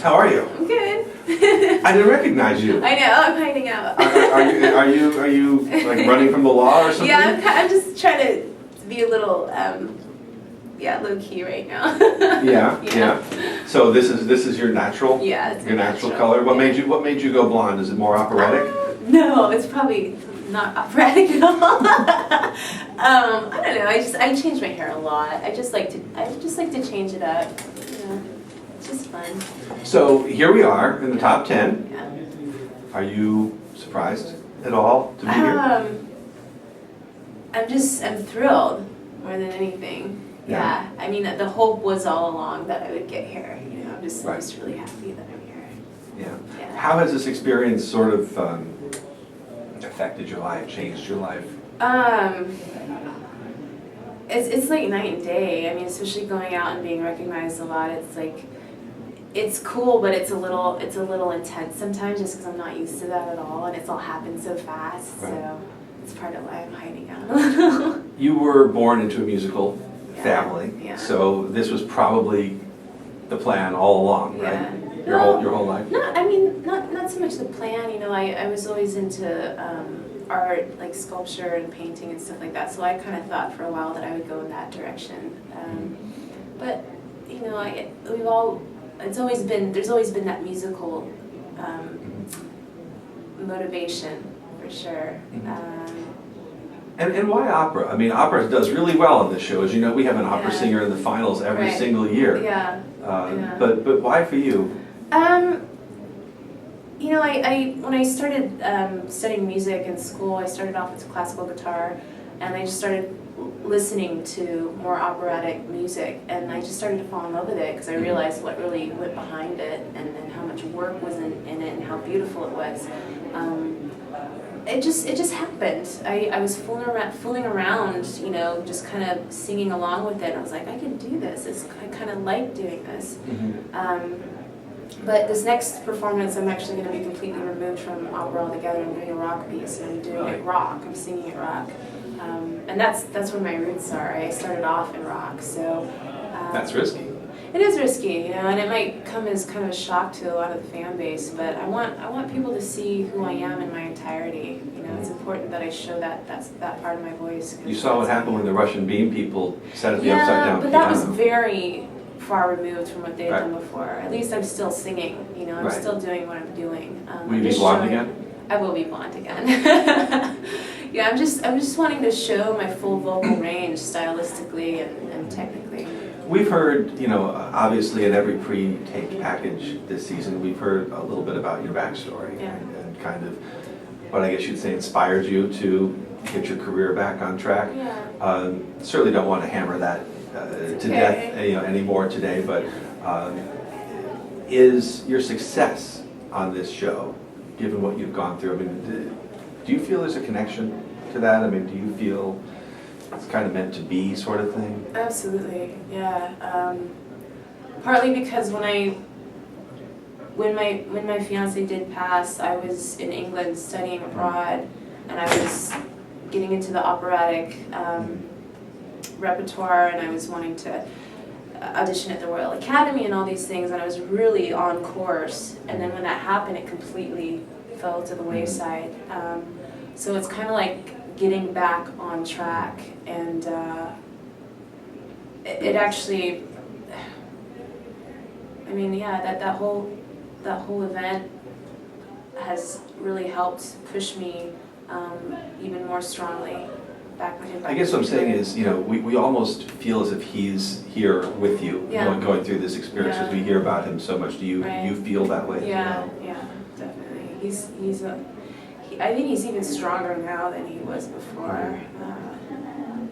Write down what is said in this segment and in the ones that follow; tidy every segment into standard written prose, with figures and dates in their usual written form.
How are you? I'm good. I didn't recognize you. I know, I'm hiding out. Are you like running from the law or something? Yeah, I'm just trying to be a little, low key right now. Yeah. So this is your natural? Yeah, it's your natural color. What made you go blonde? Is it more operatic? No, it's probably not operatic at all. I don't know. I change my hair a lot. I just like to change it up. You know, it's just fun. So here we are in the top 10. Yeah. Are you surprised at all to be here? I'm thrilled more than anything. Yeah. I mean, the hope was all along that I would get here. You know, I'm just really happy that I'm here. Yeah. How has this experience sort of affected your life, changed your life? It's like night and day. I mean, especially going out and being recognized a lot. It's like, it's cool, but it's a little intense sometimes, just because I'm not used to that at all, and it's all happened so fast. Right. So it's part of why I'm hiding out a little. You were born into a musical family, so this was probably the plan all along, right? Your whole life. Not so much the plan. You know, I was always into art, like sculpture and painting and stuff like that. So I kind of thought for a while that I would go in that direction. But you know, there's always been that musical motivation for sure. And why opera? I mean, opera does really well on this show. As you know, we have an opera singer in the finals every single year. But why for you? You know, when I started studying music in school, I started off with classical guitar, and I just started listening to more operatic music, and I just started to fall in love with it because I realized what really went behind it, and how much work was in it, and how beautiful it was. It just happened. I was fooling around, you know, just kind of singing along with it. I was like, I can do this. I kind of like doing this. But this next performance, I'm actually going to be completely removed from opera altogether. I'm doing a rock piece, and I'm doing it rock. I'm singing it rock, and that's where my roots are. I started off in rock, so that's risky. It is risky, you know, and it might come as kind of a shock to a lot of the fan base. But I want people to see who I am in my entirety. You know, it's important that I show that part of my voice. You saw what happened when the Russian Beam people set up the upside down but piano. that was very far removed from what they've done before. At least I'm still singing, you know, I'm still doing what I'm doing. Will you be blonde again? I will be blonde again. Yeah, I'm just wanting to show my full vocal range stylistically and technically. We've heard, you know, obviously in every pre-tape package this season, we've heard a little bit about your backstory and kind of what I guess you'd say inspired you to get your career back on track. Certainly don't want to hammer that to death, you know, anymore today, but is your success on this show, given what you've gone through, I mean, do you feel there's a connection to that? I mean, do you feel it's kind of meant to be sort of thing? Absolutely, yeah. Partly because when my fiance did pass, I was in England studying abroad, and I was getting into the operatic repertoire, and I was wanting to audition at the Royal Academy and all these things, and I was really on course. And then when that happened, it completely fell to the wayside. So it's kind of like getting back on track, and it actually, I mean, yeah, that whole event has really helped push me even more strongly back. I guess what I'm saying is, you know, we almost feel as if he's here with you, going through this experience, because we hear about him so much. Do you feel that way? Yeah, definitely. I think he's even stronger now than he was before.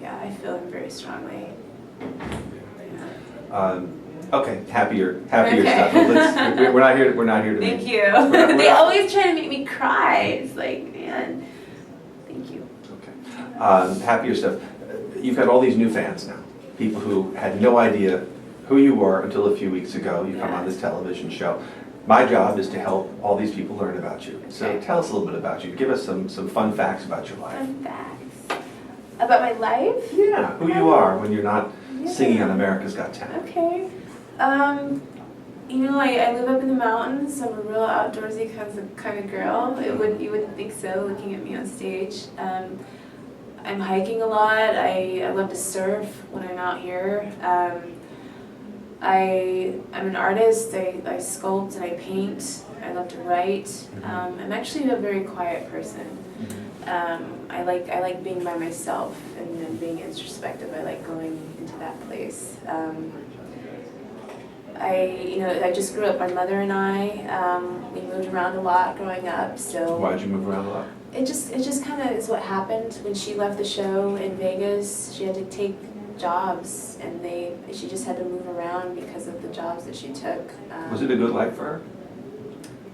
I feel him very strongly. Okay, happier stuff. We're not here. We're not here to. Thank you. They always try to make me cry. It's like, man, thank you. Okay, happier stuff. You've got all these new fans now. People who had no idea who you were until a few weeks ago. You come on this television show. My job is to help all these people learn about you. So tell us a little bit about you. Give us some fun facts about your life. Fun facts? About my life? Yeah, who you are when you're not singing on America's Got Talent. Okay. You know, I live up in the mountains. I'm a real outdoorsy kind of girl. You wouldn't think so looking at me on stage. I'm hiking a lot. I love to surf when I'm out here. I'm an artist. I sculpt and I paint. I love to write. I'm actually a very quiet person. I like being by myself and being introspective. I like going into that place. I just grew up. My mother and I, we moved around a lot growing up. So why'd you move around a lot? It just kind of is what happened when she left the show in Vegas. She had to take jobs, and she just had to move around because of the jobs that she took. Was it a good life for her?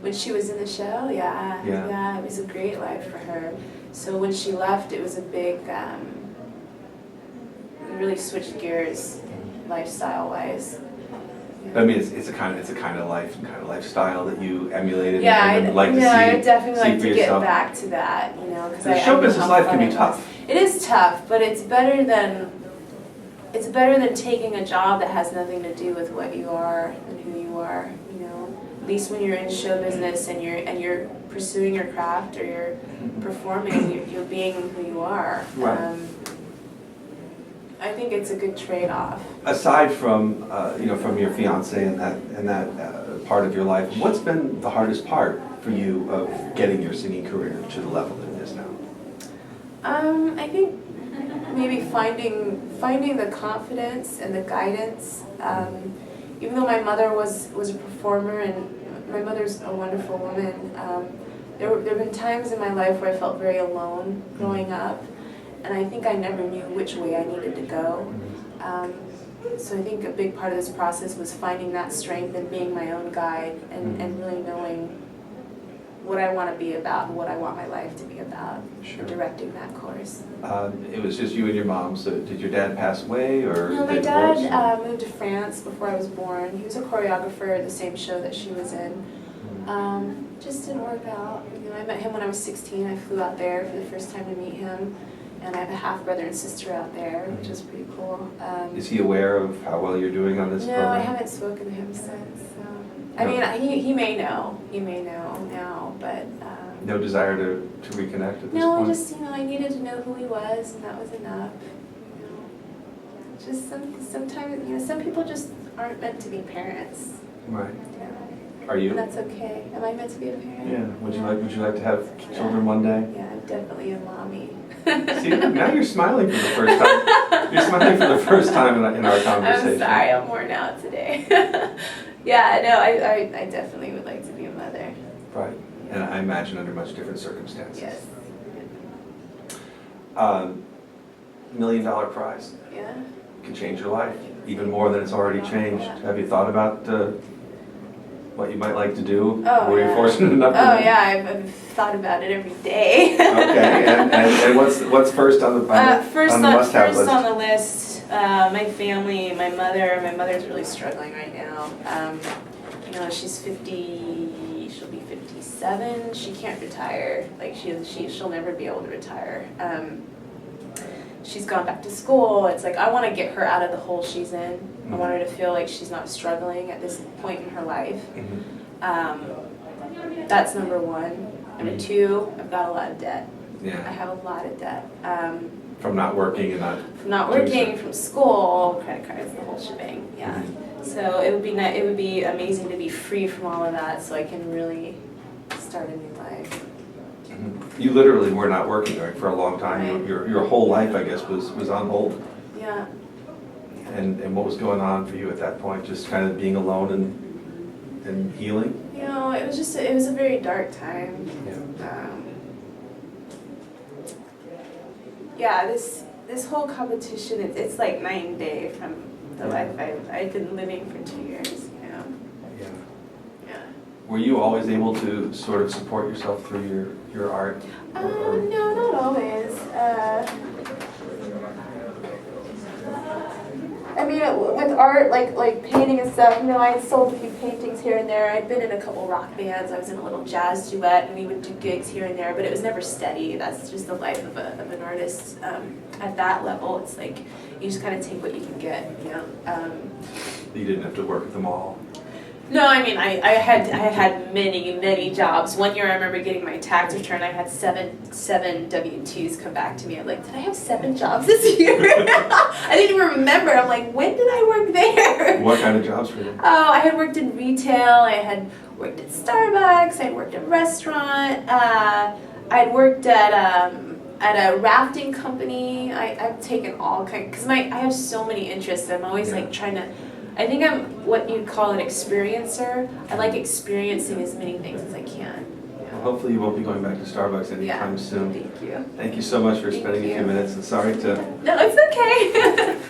When she was in the show, yeah, it was a great life for her. So when she left, it was a big, we really switched gears, lifestyle-wise. I mean, it's a kind of life and kind of lifestyle that you emulated. Yeah, and would like to see. I would definitely like to get yourself. back to that, because The show business life can be tough. It is tough, but it's better than taking a job that has nothing to do with what you are and who you are. At least when you're in show business and you're pursuing your craft or you're performing, you're being who you are. Right. I think it's a good trade-off. Aside from from your fiance and that part of your life, what's been the hardest part for you of getting your singing career to the level that it is now? I think maybe finding the confidence and the guidance. Even though my mother was a performer, and my mother's a wonderful woman, there have been times in my life where I felt very alone growing up, and I think I never knew which way I needed to go. So I think a big part of this process was finding that strength and being my own guide and really knowing what I want to be about and what I want my life to be about, Sure. and directing that course. It was just you and your mom, so did your dad pass away or? No, my they divorced? dad moved to France before I was born. He was a choreographer at the same show that she was in. Just didn't work out. I met him when I was 16. I flew out there for the first time to meet him. And I have a half-brother and sister out there, which is pretty cool. Is he aware of how well you're doing on this No, program? I haven't spoken to him since. I mean, he may know. He may know now, but... No desire to reconnect at this no, point? I just, I needed to know who he was, and that was enough. Just sometimes, some people just aren't meant to be parents. Right. Are you? And that's okay. Am I meant to be a parent? Yeah. Would you like to have children one day? Yeah, I'm definitely a mommy. See, now you're smiling for the first time. You're smiling for the first time in our conversation. I'm sorry, I'm worn out today. Yeah, no, I definitely would like to be a mother. Right. And I imagine under much different circumstances. Yes. $1 million prize. Yeah. Can change your life, even more than it's already changed. Have you thought about what you might like to do? Oh, Were you fortunate enough to? Oh, yeah, I've thought about it every day. Okay, and what's first on the first must-have list? on the list, my family, my mother. My mother's really struggling right now. She's 50. She'll be 57. She can't retire. Like she'll never be able to retire. She's gone back to school. It's like I want to get her out of the hole she's in. I want her to feel like she's not struggling at this point in her life. That's number one. Number two, I've got a lot of debt. Yeah. I have a lot of debt. From not working and not From doing from school, credit cards, the whole shebang. Yeah. So it would be amazing to be free from all of that, so I can really start a new life. You literally were not working for a long time. Right. Your whole life, I guess, was on hold. Yeah. And what was going on for you at that point? Just kind of being alone and healing? It was a very dark time. Yeah. This whole competition, it's like night and day from the life I've been living for 2 years. Yeah. Yeah. Were you always able to sort of support yourself through your art? No, not always. I mean, with art, like painting and stuff, I had sold a few paintings here and there. I'd been in a couple rock bands. I was in a little jazz duet, and we would do gigs here and there, but it was never steady. That's just the life of an artist. At that level, it's like you just kind of take what you can get, You didn't have to work at the mall? No, I mean, I had many jobs. One year I remember getting my tax return, I had seven W-2s come back to me. I'm like, did I have 7 jobs this year? I didn't even remember. I'm like, when did I work there? What kind of jobs were you? Oh, I had worked in retail, I had worked at Starbucks, I had worked at a restaurant, I had worked at a rafting company. I've taken all kinds, because I have so many interests. I'm always like trying to, I think I'm what you'd call an experiencer. I like experiencing as many things as I can. Well, hopefully you won't be going back to Starbucks anytime soon. Thank you. Thank you so much for spending a few minutes, and sorry to No, it's okay.